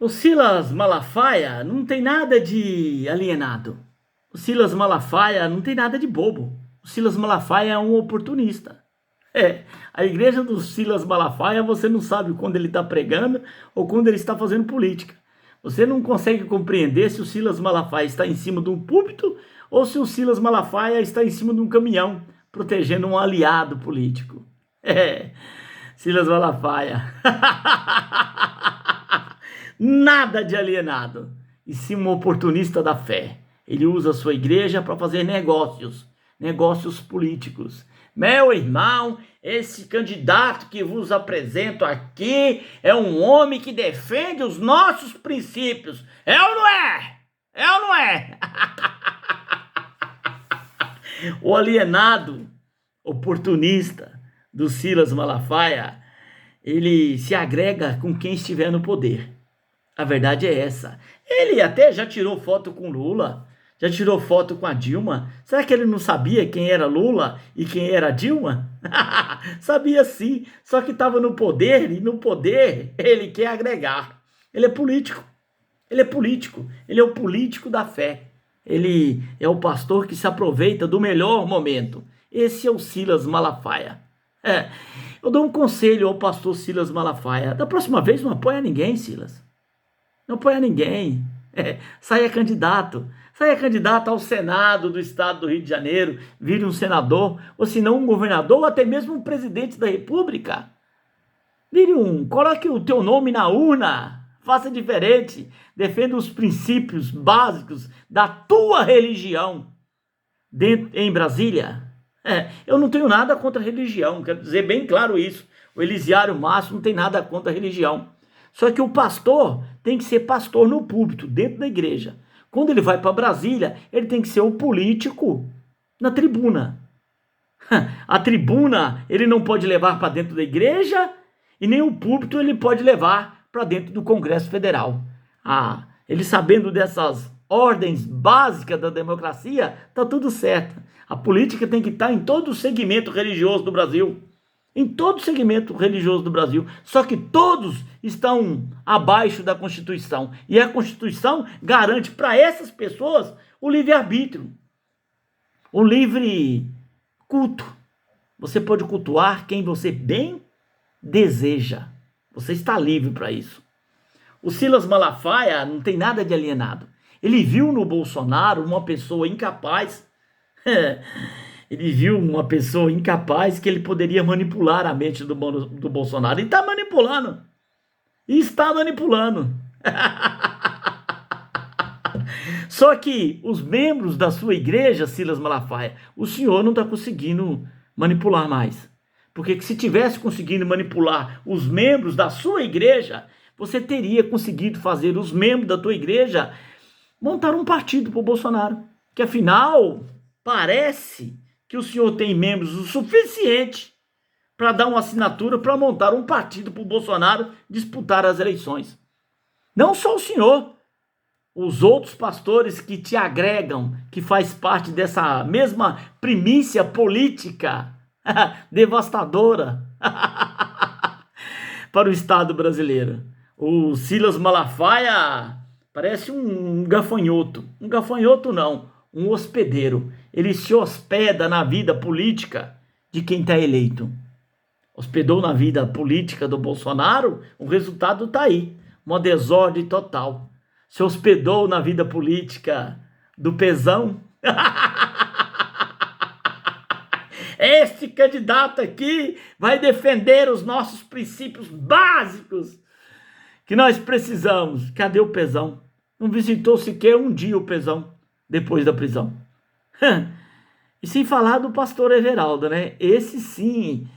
O Silas Malafaia não tem nada de alienado. O Silas Malafaia não tem nada de bobo. O Silas Malafaia é um oportunista. A igreja do Silas Malafaia, você não sabe quando ele está pregando ou quando ele está fazendo política. Você não consegue compreender se o Silas Malafaia está em cima de um púlpito ou se o Silas Malafaia está em cima de um caminhão, protegendo um aliado político. Silas Malafaia. Nada de alienado, e sim um oportunista da fé. Ele usa a sua igreja para fazer negócios políticos. Meu irmão, esse candidato que vos apresento aqui é um homem que defende os nossos princípios. É ou não é? É ou não é? O alienado oportunista do Silas Malafaia, ele se agrega com quem estiver no poder. A verdade é essa. Ele até já tirou foto com Lula, já tirou foto com a Dilma. Será que ele não sabia quem era Lula e quem era Dilma? Sabia sim, só que estava no poder, e no poder ele quer agregar. Ele é político, ele é político, ele é o político da fé. Ele é o pastor que se aproveita do melhor momento. Esse é o Silas Malafaia. Eu dou um conselho ao pastor Silas Malafaia. Da próxima vez não apoia ninguém, Silas. Não apoia ninguém. Saia candidato. Saia candidato ao Senado do estado do Rio de Janeiro. Vire um senador, ou se não um governador, ou até mesmo um presidente da república. Coloque o teu nome na urna. Faça diferente. Defenda os princípios básicos da tua religião em Brasília. Eu não tenho nada contra a religião, quero dizer bem claro isso. O Elisiário Márcio não tem nada contra a religião. Só que o pastor tem que ser pastor no púlpito, dentro da igreja. Quando ele vai para Brasília, ele tem que ser o político na tribuna. A tribuna ele não pode levar para dentro da igreja e nem o púlpito ele pode levar para dentro do Congresso Federal. Ele sabendo dessas ordens básicas da democracia, está tudo certo. A política tem que estar em todo o segmento religioso do Brasil. Em todo o segmento religioso do Brasil. Só que todos estão abaixo da Constituição. E a Constituição garante para essas pessoas o livre-arbítrio. O livre culto. Você pode cultuar quem você bem deseja. Você está livre para isso. O Silas Malafaia não tem nada de alienado. Ele viu no Bolsonaro uma pessoa incapaz. Ele viu uma pessoa incapaz que ele poderia manipular a mente do Bolsonaro. E está manipulando. E está manipulando. Só que os membros da sua igreja, Silas Malafaia, o senhor não está conseguindo manipular mais. Porque se tivesse conseguido manipular os membros da sua igreja, você teria conseguido fazer os membros da tua igreja montar um partido para o Bolsonaro. Que afinal, parece que o senhor tem membros o suficiente para dar uma assinatura para montar um partido para o Bolsonaro disputar as eleições. Não só o senhor, os outros pastores que te agregam, que faz parte dessa mesma primícia política devastadora para o Estado brasileiro. O Silas Malafaia parece um gafanhoto. Um gafanhoto não, um hospedeiro. Ele se hospeda na vida política de quem está eleito. Hospedou na vida política do Bolsonaro, o resultado está aí. Uma desordem total. Se hospedou na vida política do Pezão. Este candidato aqui vai defender os nossos princípios básicos que nós precisamos. Cadê o Pezão? Não visitou sequer um dia o Pezão depois da prisão. E sem falar do pastor Everaldo, né? Esse sim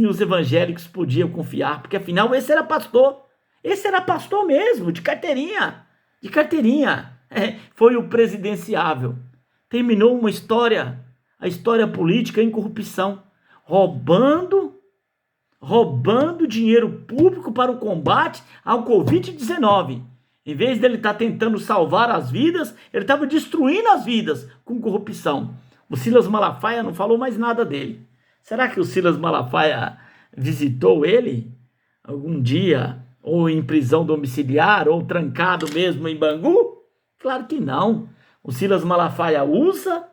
os evangélicos podiam confiar, porque afinal esse era pastor mesmo, de carteirinha, foi o presidenciável, terminou a história política em corrupção, roubando dinheiro público para o combate ao Covid-19. Em vez dele estar tentando salvar as vidas, ele estava destruindo as vidas com corrupção. O Silas Malafaia não falou mais nada dele. Será que o Silas Malafaia visitou ele algum dia ou em prisão domiciliar, ou trancado mesmo em Bangu? Claro que não. O Silas Malafaia usa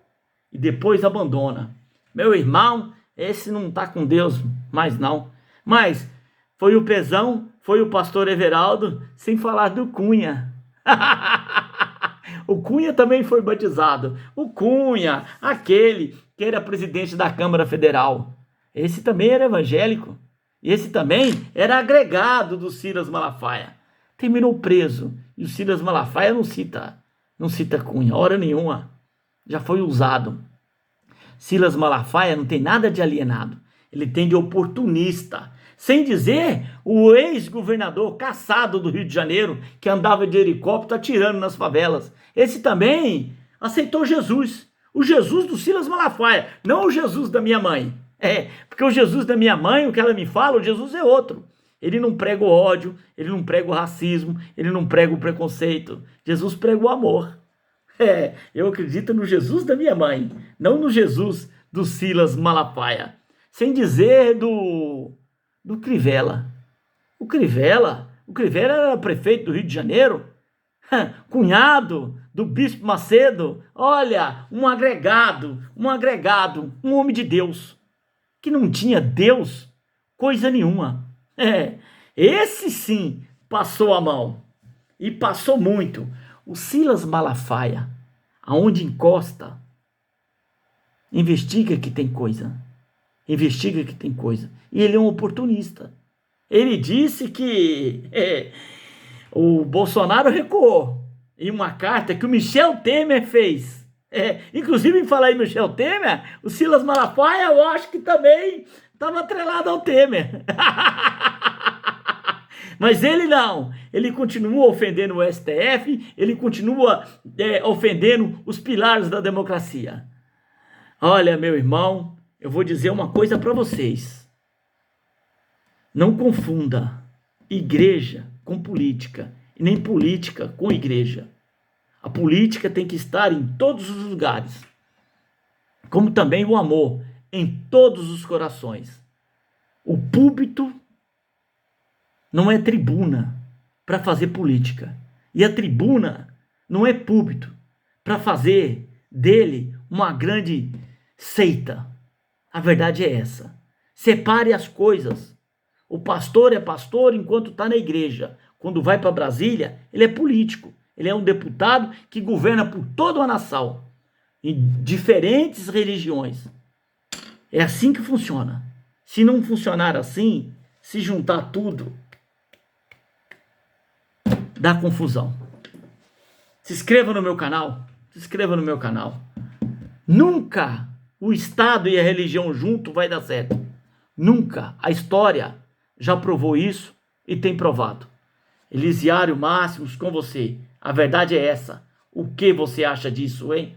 e depois abandona. Meu irmão, esse não está com Deus mais não. Mas foi o Pezão, foi o pastor Everaldo, sem falar do Cunha. O Cunha também foi batizado. O Cunha, aquele que era presidente da Câmara Federal. Esse também era evangélico. Esse também era agregado do Silas Malafaia. Terminou preso. E o Silas Malafaia não cita Cunha, hora nenhuma. Já foi usado. Silas Malafaia não tem nada de alienado. Ele tem de oportunista. Sem dizer o ex-governador caçado do Rio de Janeiro, que andava de helicóptero atirando nas favelas. Esse também aceitou Jesus. O Jesus do Silas Malafaia, não o Jesus da minha mãe. Porque o Jesus da minha mãe, o que ela me fala, o Jesus é outro. Ele não prega o ódio, ele não prega o racismo, ele não prega o preconceito. Jesus prega o amor. Eu acredito no Jesus da minha mãe, não no Jesus do Silas Malafaia. Sem dizer do Crivella. O Crivella era prefeito do Rio de Janeiro, cunhado do Bispo Macedo. Olha, um agregado, um homem de Deus, que não tinha Deus coisa nenhuma. Esse sim passou a mão, e passou muito. O Silas Malafaia, aonde encosta, investiga que tem coisa. E ele é um oportunista. Ele disse que o Bolsonaro recuou em uma carta que o Michel Temer fez. Inclusive, em falar em Michel Temer, o Silas Malafaia, eu acho que também estava atrelado ao Temer. Mas ele não, ele continua ofendendo o STF, ele continua ofendendo os pilares da democracia. Olha, meu irmão, eu vou dizer uma coisa para vocês. Não confunda igreja com política, e nem política com igreja. A política tem que estar em todos os lugares, como também o amor em todos os corações. O púlpito não é tribuna para fazer política, e a tribuna não é púlpito para fazer dele uma grande seita. A verdade é essa. Separe as coisas. O pastor é pastor enquanto está na igreja. Quando vai para Brasília, ele é político. Ele é um deputado que governa por toda uma nação, em diferentes religiões. É assim que funciona. Se não funcionar assim, se juntar tudo, dá confusão. Se inscreva no meu canal. Nunca o Estado e a religião junto vai dar certo. Nunca. A história já provou isso e tem provado. Elisiário Máximos com você. A verdade é essa. O que você acha disso, hein?